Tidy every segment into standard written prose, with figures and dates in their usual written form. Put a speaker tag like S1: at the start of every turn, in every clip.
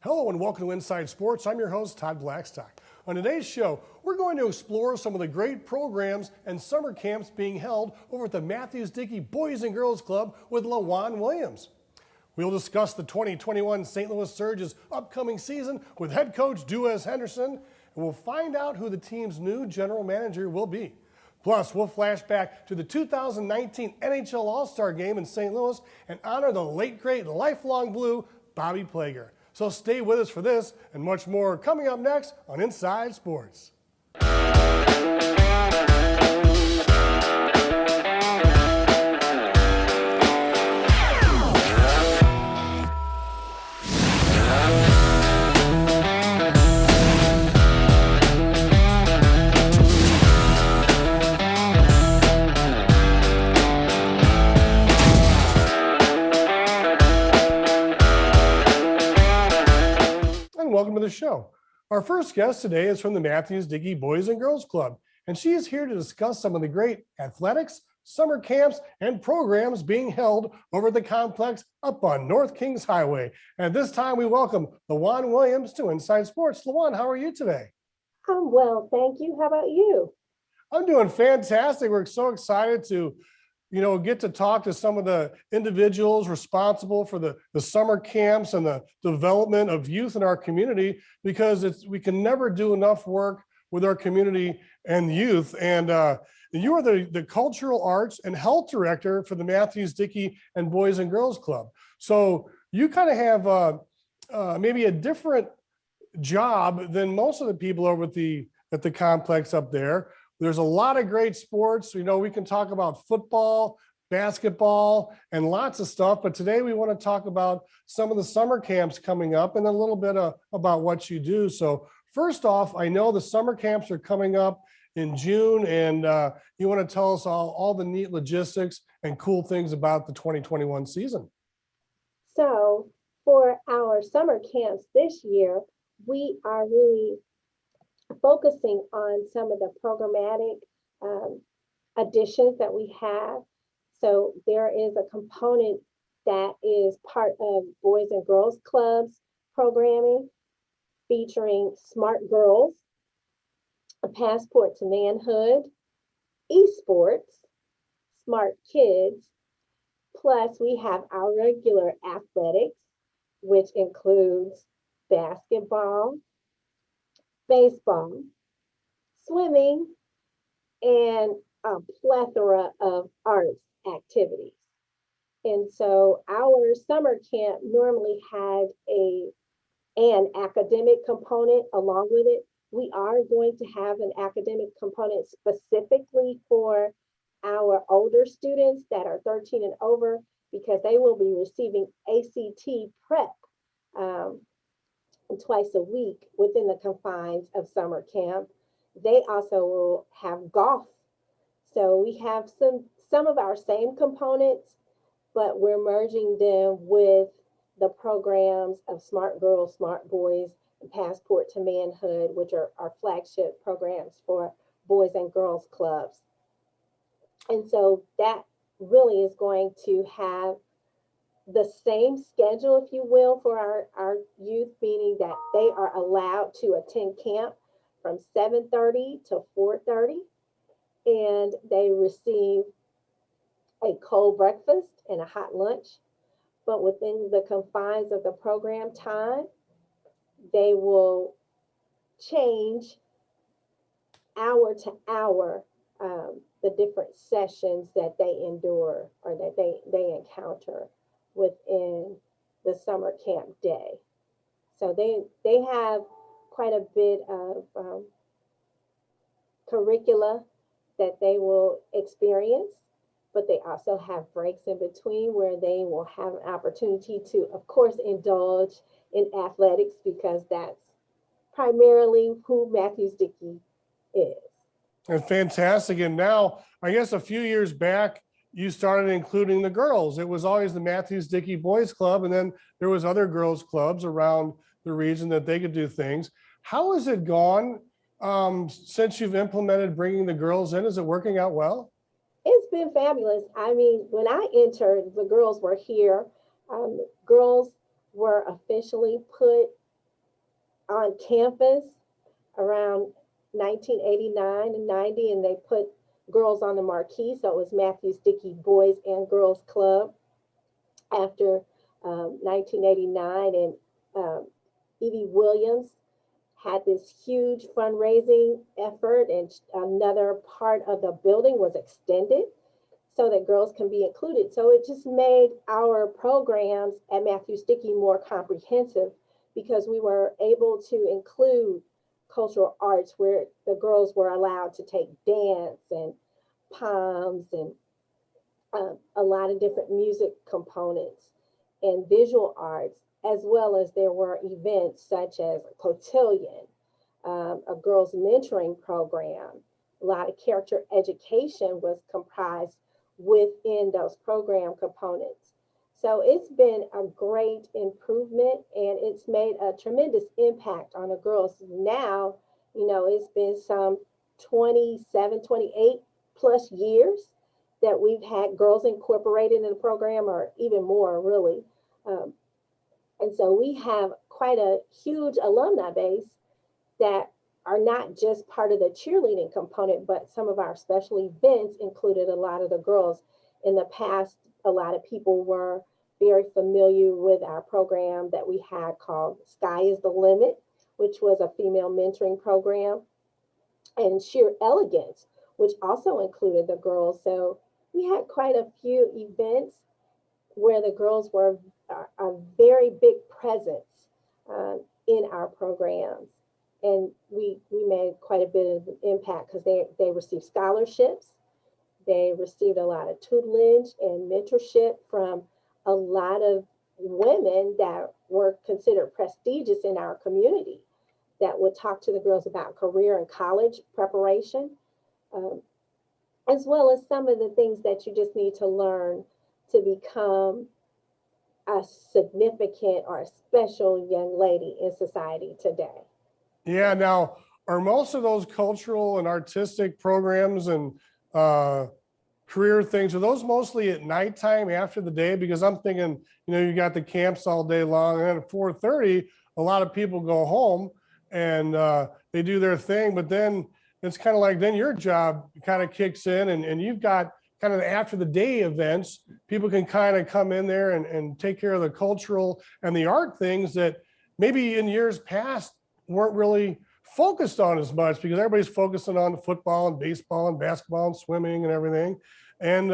S1: Hello and welcome to Inside Sports. I'm your host, Todd Blackstock. On today's show, we're going to explore some of the great programs and summer camps being held over at the Mathews Dickey Boys and Girls Club with LaJuan Williams. We'll discuss the 2021 St. Louis Surge's upcoming season with head coach Duez Henderson, and we'll find out who the team's new general manager will be. Plus, we'll flash back to the 2019 NHL All-Star Game in St. Louis and honor the late, great, lifelong Blue, Bob Plager. So stay with us for this and much more coming up next on Inside Sports. Welcome to the show. Our first guest today is from the Mathews Dickey Boys and Girls Club, and she is here to discuss some of the great athletics, summer camps, and programs being held over at the complex up on North Kings Highway. And at this time, we welcome LaJuan Williams to Inside Sports. LaJuan, how are you today?
S2: I'm well, thank you. How about you?
S1: I'm doing fantastic. We're so excited to get to talk to some of the individuals responsible for the summer camps and the development of youth in our community, because we can never do enough work with our community and youth. And you are the cultural arts and health director for the Mathews Dickey and Boys and Girls Club. So you kind of have maybe a different job than most of the people over at the complex up there. There's a lot of great sports. We can talk about football, basketball, and lots of stuff. But today we want to talk about some of the summer camps coming up and a little bit about what you do. So first off, I know the summer camps are coming up in June, and you want to tell us all the neat logistics and cool things about the 2021 season.
S2: So for our summer camps this year, we are really focusing on some of the programmatic additions that we have. So there is a component that is part of Boys and Girls Clubs programming, featuring Smart Girls, A Passport to Manhood, esports, Smart Kids, plus we have our regular athletics, which includes basketball, baseball, swimming, and a plethora of arts activities. And so our summer camp normally had an academic component along with it. We are going to have an academic component specifically for our older students that are 13 and over, because they will be receiving ACT prep twice a week within the confines of summer camp. They also will have golf. So we have some of our same components, but we're merging them with the programs of Smart Girls, Smart Boys, and Passport to Manhood, which are our flagship programs for Boys and Girls Clubs. And so that really is going to have the same schedule, if you will, for our youth, meaning that they are allowed to attend camp from 7:30 to 4:30, and they receive a cold breakfast and a hot lunch. But within the confines of the program time, they will change hour to hour the different sessions that they endure or that they encounter within the summer camp day. So they have quite a bit of curricula that they will experience, but they also have breaks in between where they will have an opportunity to, of course, indulge in athletics, because that's primarily who Mathews Dickey is.
S1: And fantastic. And now, I guess a few years back, you started including the girls. It was always the Mathews Dickey Boys Club, and then there was other girls clubs around the region that they could do things. How has it gone since you've implemented bringing the girls in? Is it working out well?
S2: It's been fabulous. I mean, when I entered, the girls were here. Girls were officially put on campus around 1989 and 90, and they put girls on the marquee. So it was Mathews, Dickey Boys and Girls Club after 1989. And Evie Williams had this huge fundraising effort, and another part of the building was extended so that girls can be included. So it just made our programs at Mathews Dickey more comprehensive, because we were able to include cultural arts where the girls were allowed to take dance and poms and a lot of different music components and visual arts, as well as there were events such as cotillion, a girls mentoring program. A lot of character education was comprised within those program components. So it's been a great improvement, and it's made a tremendous impact on the girls. Now, you know, it's been some 27, 28 plus years that we've had girls incorporated in the program, or even more, really. And so we have quite a huge alumni base that are not just part of the cheerleading component, but some of our special events included a lot of the girls. In the past, a lot of people were very familiar with our program that we had called Sky is the Limit, which was a female mentoring program, and Sheer Elegance, which also included the girls. So we had quite a few events where the girls were a very big presence in our programs. And we made quite a bit of an impact because they received scholarships. They received a lot of tutelage and mentorship from a lot of women that were considered prestigious in our community, that would talk to the girls about career and college preparation, as well as some of the things that you just need to learn to become a significant or a special young lady in society today.
S1: Yeah, now, are most of those cultural and artistic programs and career things, are those mostly at nighttime after the day? Because I'm thinking, you know, you got the camps all day long, and then at 4:30, a lot of people go home and they do their thing, but then it's kind of like, then your job kind of kicks in, and you've got kind of after the day events, people can kind of come in there and take care of the cultural and the art things that maybe in years past weren't really focused on as much, because everybody's focusing on football and baseball and basketball and swimming and everything. And,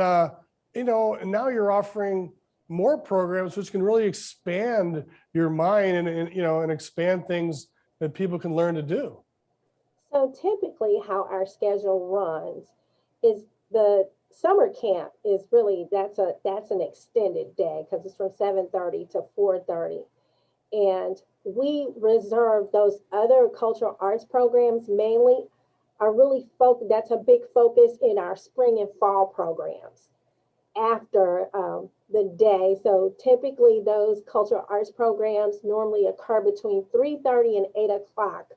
S1: you know, and now you're offering more programs which can really expand your mind and you know, and expand things that people can learn to do.
S2: So typically how our schedule runs is the summer camp is really, that's an extended day because it's from 7:30 to 4:30. And we reserve those other cultural arts programs mainly are really focused. That's a big focus in our spring and fall programs after the day. So typically those cultural arts programs normally occur between 3:30 and 8 o'clock,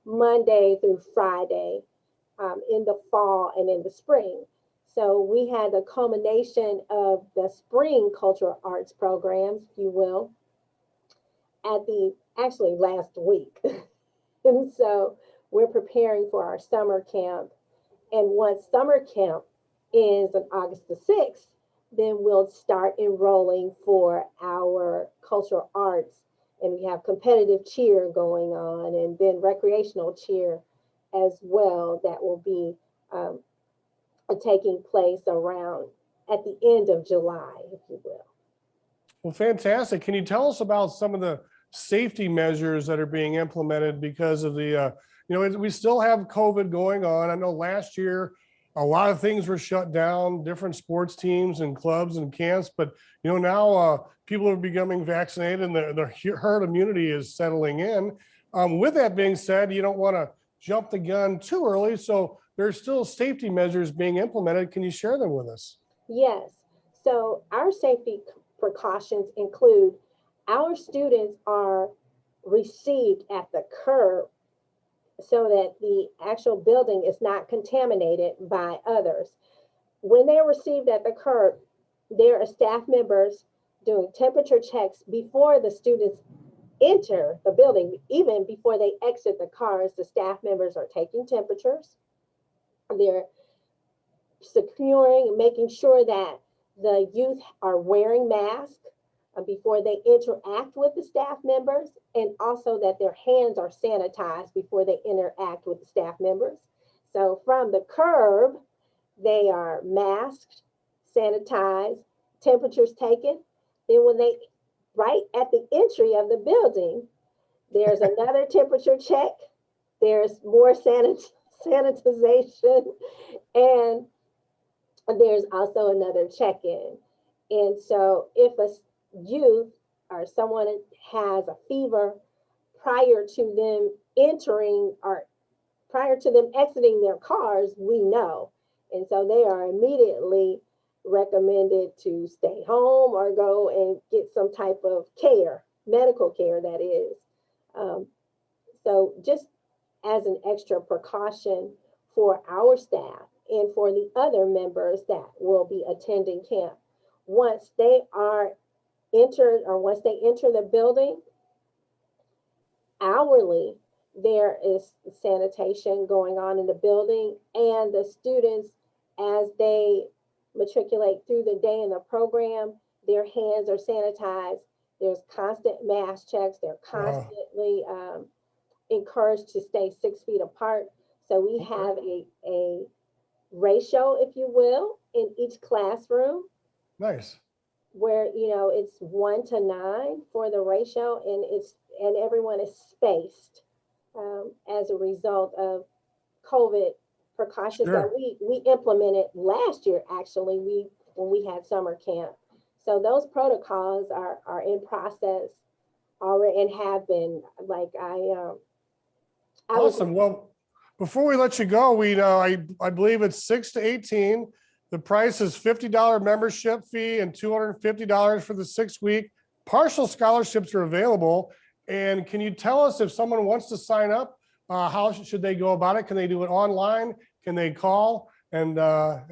S2: Monday through Friday, in the fall and in the spring. So we had the culmination of the spring cultural arts programs, if you will, at the actually last week. And so we're preparing for our summer camp. And once summer camp is on August the 6th, then we'll start enrolling for our cultural arts. And we have competitive cheer going on, and then recreational cheer as well, that will be taking place around at the end of July, if you will.
S1: Well, fantastic. Can you tell us about some of the safety measures that are being implemented because of the, you know, we still have COVID going on. I know last year, a lot of things were shut down, different sports teams and clubs and camps, but, you know, now people are becoming vaccinated and the herd immunity is settling in. With that being said, you don't want to jump the gun too early. So there's still safety measures being implemented. Can you share them with us?
S2: Yes. So our safety precautions include our students are received at the curb so that the actual building is not contaminated by others. When they're received at the curb, there are staff members doing temperature checks before the students enter the building, even before they exit the cars, the staff members are taking temperatures. They're securing and making sure that the youth are wearing masks before they interact with the staff members, and also that their hands are sanitized before they interact with the staff members. So from the curb, they are masked, sanitized, temperatures taken. Then when they, right at the entry of the building, there's another temperature check. There's more sanitization, and there's also another check-in. And so if a youth or someone has a fever prior to them entering or prior to them exiting their cars, we know. And so they are immediately recommended to stay home or go and get some type of care, medical care, that is. So just as an extra precaution for our staff and for the other members that will be attending camp, once they are entered or once they enter the building, hourly, there is sanitation going on in the building, and the students, as they matriculate through the day in the program, their hands are sanitized. There's constant mask checks. They're constantly encouraged to stay 6 feet apart. So we have a ratio, if you will, in each classroom.
S1: Nice.
S2: Where, you know, it's 1 to 9 for the ratio, and everyone is spaced as a result of COVID precautions that we implemented last year, actually, when we had summer camp. So those protocols are in process already and have been, like
S1: Awesome. Well, before we let you go, I believe it's 6 to 18. The price is $50 membership fee and $250 for the 6-week. Partial scholarships are available. And can you tell us, if someone wants to sign up, how should they go about it? Can they do it online? Can they call and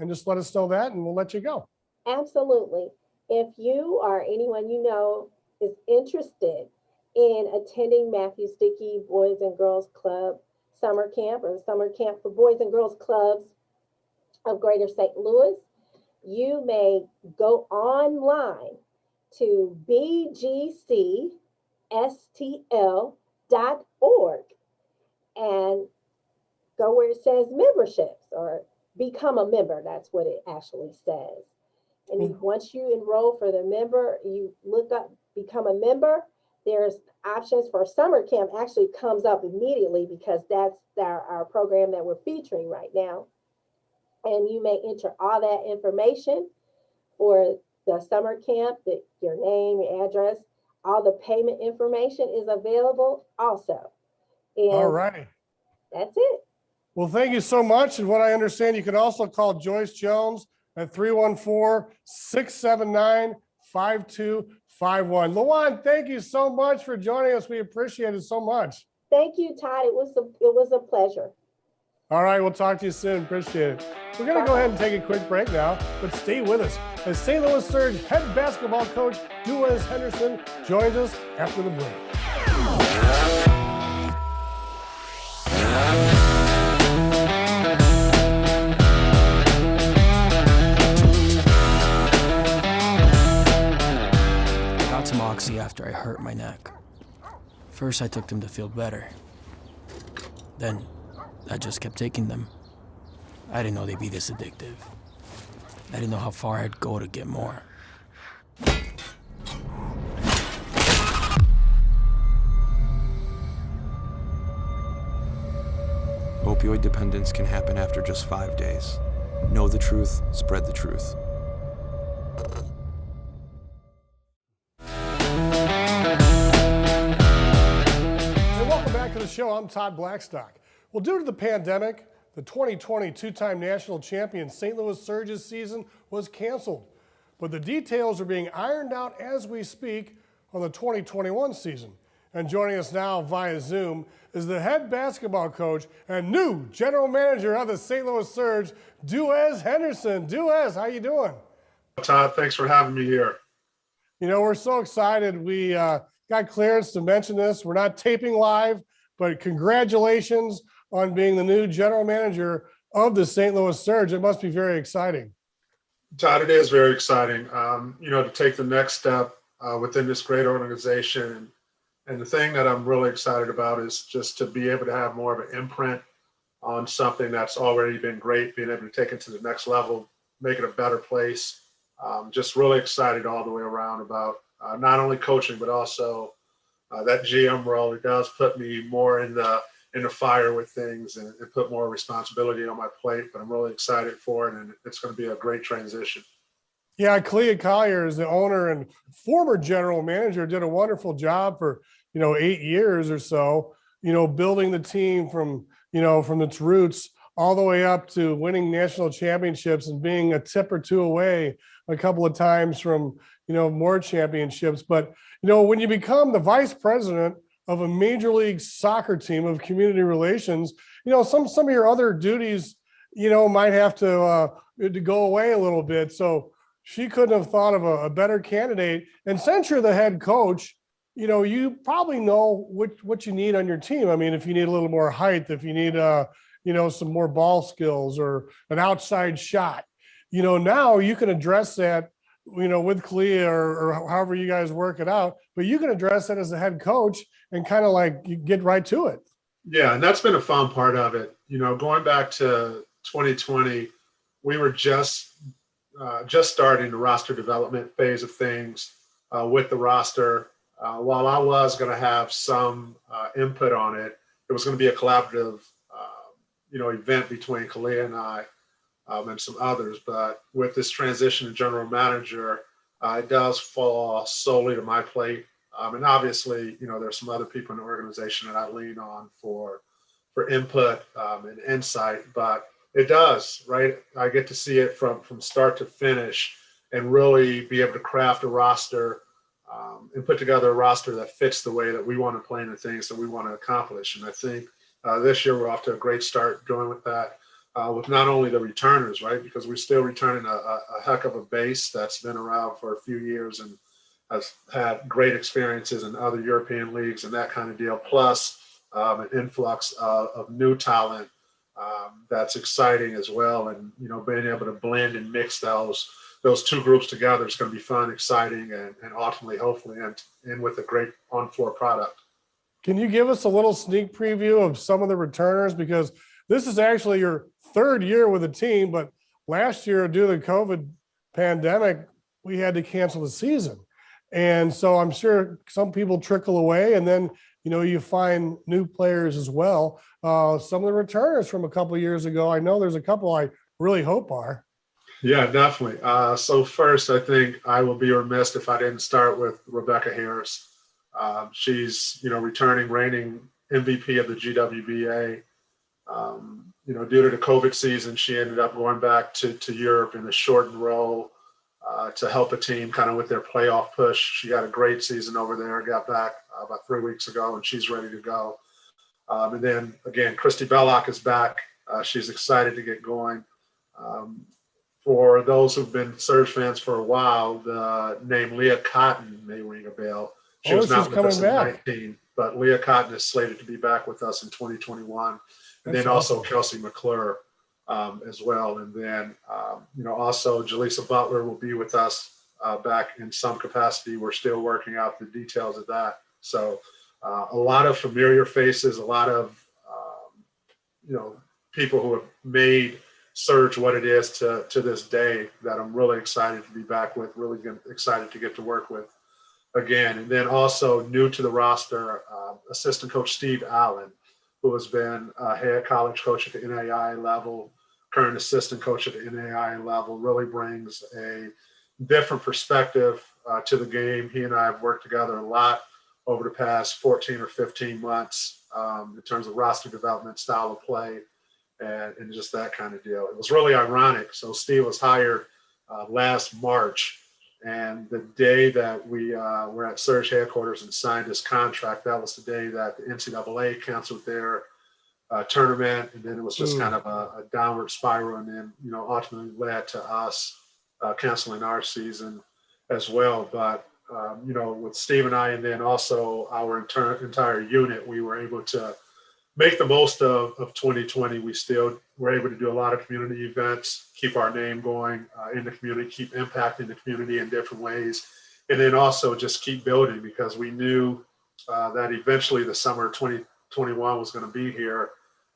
S1: just let us know that, and we'll let you go?
S2: Absolutely. If you or anyone you know is interested in attending Mathews Dickey Boys and Girls Club summer camp, or summer camp for Boys and Girls Clubs of Greater St. Louis, you may go online to bgcstl.org and go where it says memberships or become a member. That's what it actually says. And once you enroll for the member, you look up become a member. There's options for summer camp, actually comes up immediately because that's our program that we're featuring right now. And you may enter all that information for the summer camp, your name, your address, all the payment information is available also. And
S1: all righty.
S2: That's it.
S1: Well, thank you so much. And what I understand, you can also call Joyce Jones at 314-679-5251. LaJuan, thank you so much for joining us. We appreciate it so much.
S2: Thank you, Todd. It was a pleasure.
S1: All right, we'll talk to you soon. Appreciate it. We're going to go ahead and take a quick break now, but stay with us as St. Louis Surge head basketball coach Duez Henderson joins us after the break.
S3: I got some Oxy after I hurt my neck. First, I took them to feel better. Then, I just kept taking them. I didn't know they'd be this addictive. I didn't know how far I'd go to get more.
S4: Opioid dependence can happen after just 5 days. Know the truth, spread the truth.
S1: And welcome back to the show. I'm Todd Blackstock. Well, due to the pandemic, the 2020 two-time national champion St. Louis Surge's season was canceled. But the details are being ironed out as we speak on the 2021 season. And joining us now via Zoom is the head basketball coach and new general manager of the St. Louis Surge, Duez Henderson. Duez, how you doing?
S5: Todd, thanks for having me here.
S1: You know, we're so excited. We got clearance to mention this. We're not taping live, but congratulations on being the new general manager of the St. Louis Surge. It must be very exciting.
S5: Todd, it is very exciting, to take the next step within this great organization. And the thing that I'm really excited about is just to be able to have more of an imprint on something that's already been great, being able to take it to the next level, make it a better place. Just really excited all the way around about not only coaching, but also that GM role. It does put me more in the fire with things and put more responsibility on my plate, but I'm really excited for it, and it's going to be a great transition.
S1: Yeah, Clea Collier is the owner and former general manager, did a wonderful job for, 8 years or so, building the team from its roots all the way up to winning national championships and being a tip or two away a couple of times from, more championships. But, when you become the vice president of a major league soccer team of community relations, some of your other duties, might have to go away a little bit. So she couldn't have thought of a better candidate. And since you're the head coach, you probably know what you need on your team. I mean, if you need a little more height, if you need, some more ball skills or an outside shot, now you can address that, with Clea or however you guys work it out, but you can address that as a head coach and kind of like you get right to it.
S5: Yeah, and that's been a fun part of it. Going back to 2020, we were just starting the roster development phase of things with the roster. While I was going to have some input on it, it was going to be a collaborative, event between Clea and I and some others. But with this transition to general manager, it does fall solely to my plate. And obviously, there's some other people in the organization that I lean on for input and insight, but it does, right? I get to see it from start to finish and really be able to craft a roster and put together a roster that fits the way that we want to play and the things that we want to accomplish. And I think this year we're off to a great start doing with that, with not only the returners, right? Because we're still returning a heck of a base that's been around for a few years and has had great experiences in other European leagues and that kind of deal, plus an influx of new talent that's exciting as well. And, being able to blend and mix those two groups together is going to be fun, exciting, and ultimately, hopefully, end with a great on-floor product.
S1: Can you give us a little sneak preview of some of the returners? Because this is actually your third year with the team, but last year, due to the COVID pandemic, we had to cancel the season. And so I'm sure some people trickle away, and then, you find new players as well. Some of the returners from a couple of years ago, I know there's a couple I really hope are.
S5: Yeah, definitely. So first, I think I will be remiss if I didn't start with Rebecca Harris. She's, returning reigning MVP of the GWBA. Due to the COVID season, she ended up going back to Europe in a shortened role to help a team kind of with their playoff push. She had a great season over there, got back about 3 weeks ago, and she's ready to go. And then, again, Christy Bellock is back. She's excited to get going. For those who've been Surge fans for a while, the name Leah Cotton may ring a bell. She was not with us in 19, but Leah Cotton is slated to be back with us in 2021. And then also Kelsey McClure as well. And then, also Jaleesa Butler will be with us back in some capacity. We're still working out the details of that. So a lot of familiar faces, a lot of, people who have made Surge what it is to this day that I'm really excited to be back with, really excited to get to work with again. And then also new to the roster, assistant coach Steve Allen, who has been a head college coach at the NAIA level, current assistant coach at the NAIA level, really brings a different perspective to the game. He and I have worked together a lot over the past 14 or 15 months in terms of roster development, style of play, and just that kind of deal. It was really ironic. So Steve was hired last March, and the day that we were at Surge headquarters and signed his contract, that was the day that the NCAA canceled their tournament, and then it was just kind of a downward spiral, and then ultimately led to us canceling our season as well. But with Steve and I, and then also our entire unit, we were able to make the most of 2020. We still were able to do a lot of community events, keep our name going in the community, keep impacting the community in different ways, and then also just keep building, because we knew that eventually the summer of 2021 was going to be here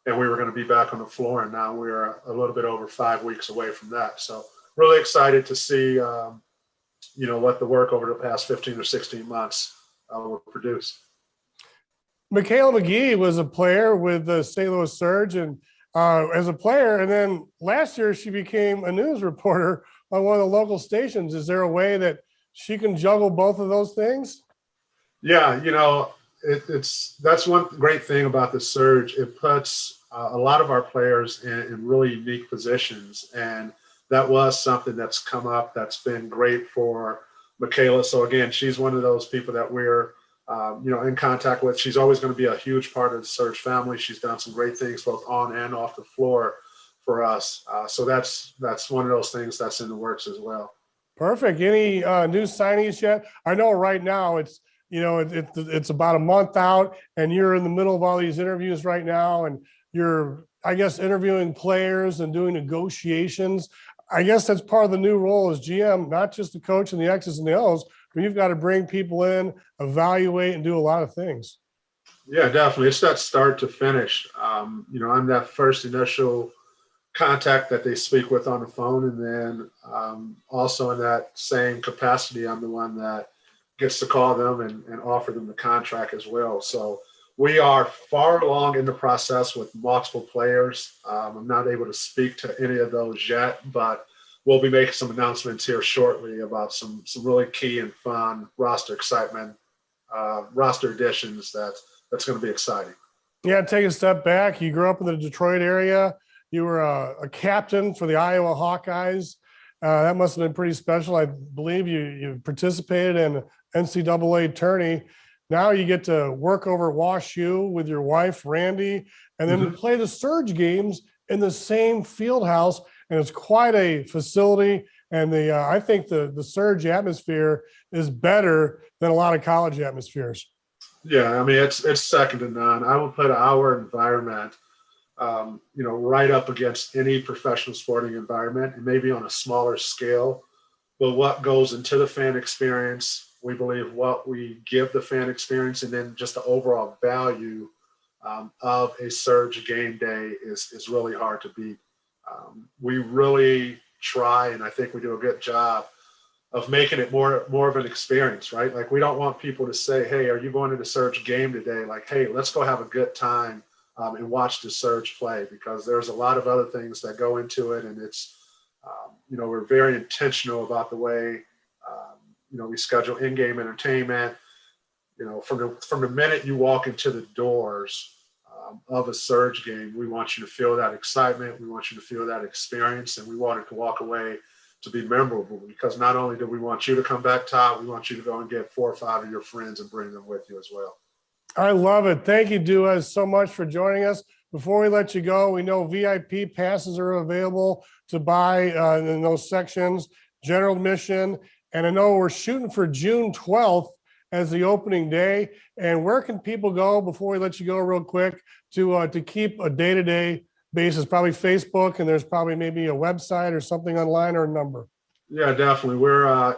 S5: and we were going to be back on the floor. And now we're a little bit over 5 weeks away from that. So really excited to see, what the work over the past 15 or 16 months will produce.
S1: Michaela McGee was a player with the St. Louis Surge, and as a player, and then last year she became a news reporter on one of the local stations. Is there a way that she can juggle both of those things?
S5: Yeah, that's one great thing about the Surge. It puts a lot of our players in really unique positions, and that was something that's come up that's been great for Michaela. So again, she's one of those people that we're in contact with. She's always going to be a huge part of the Surge family. She's done some great things both on and off the floor for us. So that's one of those things that's in the works as well.
S1: Perfect. Any new signings yet? I know right now it's about a month out, and you're in the middle of all these interviews right now, and you're, I guess, interviewing players and doing negotiations. I guess that's part of the new role as GM, not just the coach and the X's and the O's, but you've got to bring people in, evaluate, and do a lot of things.
S5: Yeah, definitely. It's that start to finish. I'm that first initial contact that they speak with on the phone. And then also in that same capacity, I'm the one that gets to call them and offer them the contract as well. So we are far along in the process with multiple players. I'm not able to speak to any of those yet, but we'll be making some announcements here shortly about some really key and fun roster excitement, roster additions that's going to be exciting.
S1: Yeah, take a step back. You grew up in the Detroit area. You were a captain for the Iowa Hawkeyes. That must have been pretty special. I believe you participated in NCAA tourney. Now you get to work over at Wash U with your wife, Randy, and then you play the Surge games in the same field house. And it's quite a facility. And I think the Surge atmosphere is better than a lot of college atmospheres.
S5: Yeah, I mean, it's second to none. I would put our environment, right up against any professional sporting environment, and maybe on a smaller scale. But what goes into the fan experience, we believe what we give the fan experience, and then just the overall value of a Surge game day is really hard to beat. We really try, and I think we do a good job of making it more of an experience, right? Like, we don't want people to say, hey, are you going to the Surge game today? Like, hey, let's go have a good time and watch the Surge play, because there's a lot of other things that go into it. And it's, we're very intentional about the way, we schedule in-game entertainment. From the minute you walk into the doors of a Surge game, we want you to feel that excitement. We want you to feel that experience, and we want it to walk away to be memorable, because not only do we want you to come back, Todd, we want you to go and get 4 or 5 of your friends and bring them with you as well.
S1: I love it. Thank you, Duez, so much for joining us. Before we let you go, we know VIP passes are available to buy in those sections, general admission. And I know we're shooting for June 12th as the opening day. And where can people go, before we let you go real quick, to keep a day-to-day basis? Probably Facebook, and there's probably maybe a website or something online, or a number.
S5: Yeah, definitely. We're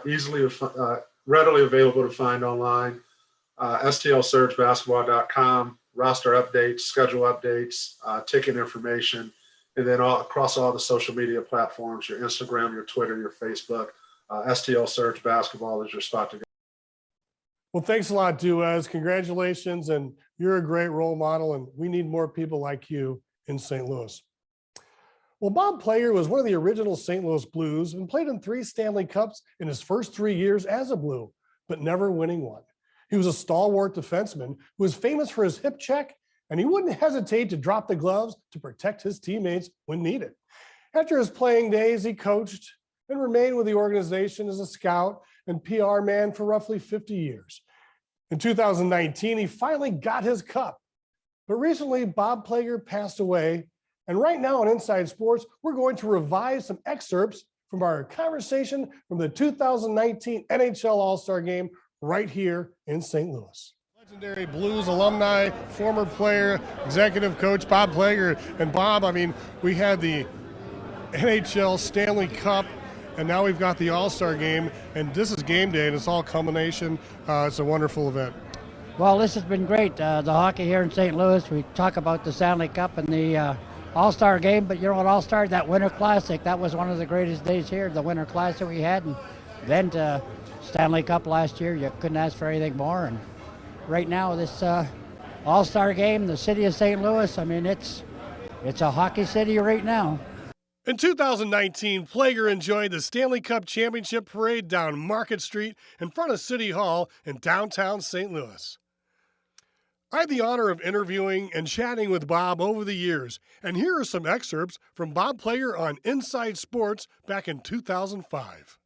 S5: readily available to find online. STLSurgeBasketball.com, roster updates, schedule updates, ticket information, and then across all the social media platforms, your Instagram, your Twitter, your Facebook. STL Surge Basketball is your spot to go.
S1: Well, thanks a lot, Duez. Congratulations, and you're a great role model, and we need more people like you in St. Louis. Well, Bob Plager was one of the original St. Louis Blues and played in 3 Stanley Cups in his first 3 years as a Blue, but never winning one. He was a stalwart defenseman who was famous for his hip check, and he wouldn't hesitate to drop the gloves to protect his teammates when needed. After his playing days, he coached and remained with the organization as a scout and PR man for roughly 50 years. In 2019, he finally got his cup. But recently, Bob Plager passed away. And right now on Inside Sports, we're going to revise some excerpts from our conversation from the 2019 NHL All-Star Game right here in St. Louis. Legendary Blues alumni, former player, executive coach Bob Plager. And Bob, I mean, we had the NHL Stanley Cup, and now we've got the All-Star game, and this is game day, and it's all culmination. It's a wonderful event.
S6: Well, this has been great. The hockey here in St. Louis, we talk about the Stanley Cup and the All-Star game, but you know what, All-Star, that Winter Classic, that was one of the greatest days here, the Winter Classic we had, and then Stanley Cup last year, you couldn't ask for anything more. And right now, this All-Star game, the city of St. Louis, I mean, it's a hockey city right now.
S1: In 2019, Plager enjoyed the Stanley Cup Championship Parade down Market Street in front of City Hall in downtown St. Louis. I had the honor of interviewing and chatting with Bob over the years, and here are some excerpts from Bob Plager on Inside Sports back in 2005.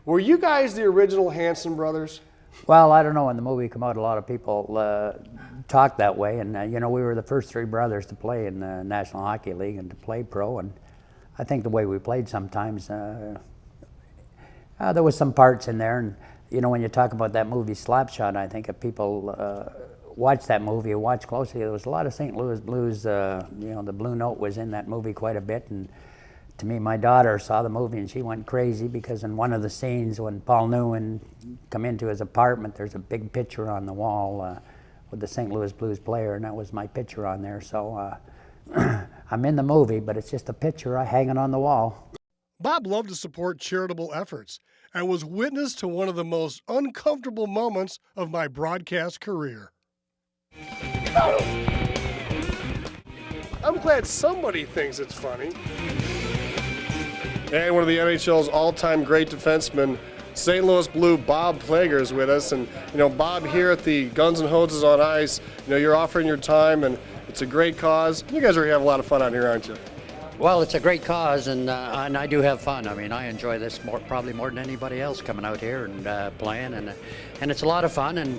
S1: Were you guys the original Hanson brothers?
S6: Well, I don't know, when the movie came out, a lot of people talked that way, and you know, we were the first three brothers to play in the National Hockey League and to play pro, and I think the way we played sometimes, there was some parts in there, and you know, when you talk about that movie Slapshot, I think if people watch that movie or watch closely, there was a lot of St. Louis Blues, you know, the Blue Note was in that movie quite a bit, and to me, my daughter saw the movie and she went crazy because in one of the scenes when Paul Newman come into his apartment, there's a big picture on the wall with the St. Louis Blues player, and that was my picture on there, so I'm in the movie, but it's just a picture hanging on the wall.
S1: Bob loved to support charitable efforts and was witness to one of the most uncomfortable moments of my broadcast career. I'm glad somebody thinks it's funny. And one of the NHL's all-time great defensemen, St. Louis Blue Bob Plager, is with us. And you know, Bob, here at the Guns and Hoses on Ice, you know, you're offering your time, and it's a great cause. You guys are gonna have a lot of fun out here, aren't you?
S7: Well, it's a great cause, and I do have fun. I mean, I enjoy this probably more than anybody else coming out here and playing, and it's a lot of fun, and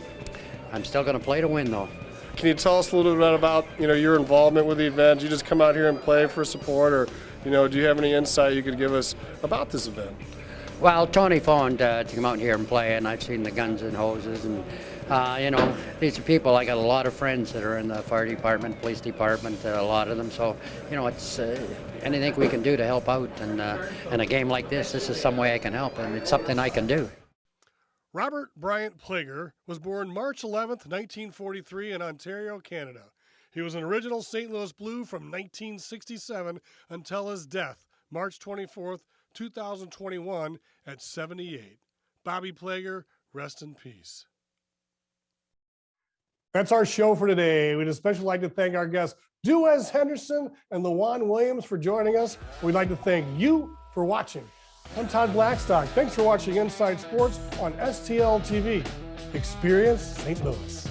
S7: I'm still going to play to win, though.
S1: Can you tell us a little bit about, you know, your involvement with the event? Do you just come out here and play for support, or, you know, do you have any insight you could give us about this event?
S7: Well, Tony phoned to come out here and play, and I've seen the Guns and Hoses, and you know, these are people, I got a lot of friends that are in the fire department, police department, a lot of them, so, you know, it's anything we can do to help out, and in a game like this is some way I can help, and it's something I can do.
S1: Robert Bryant Plager was born March 11th, 1943 in Ontario, Canada. He was an original St. Louis Blue from 1967 until his death, March 24th, 2021 at 78. Bobby Plager, rest in peace. That's our show for today. We'd especially like to thank our guests, Duez Henderson and LaJuan Williams, for joining us. We'd like to thank you for watching. I'm Todd Blackstock. Thanks for watching Inside Sports on STL TV. Experience St. Louis.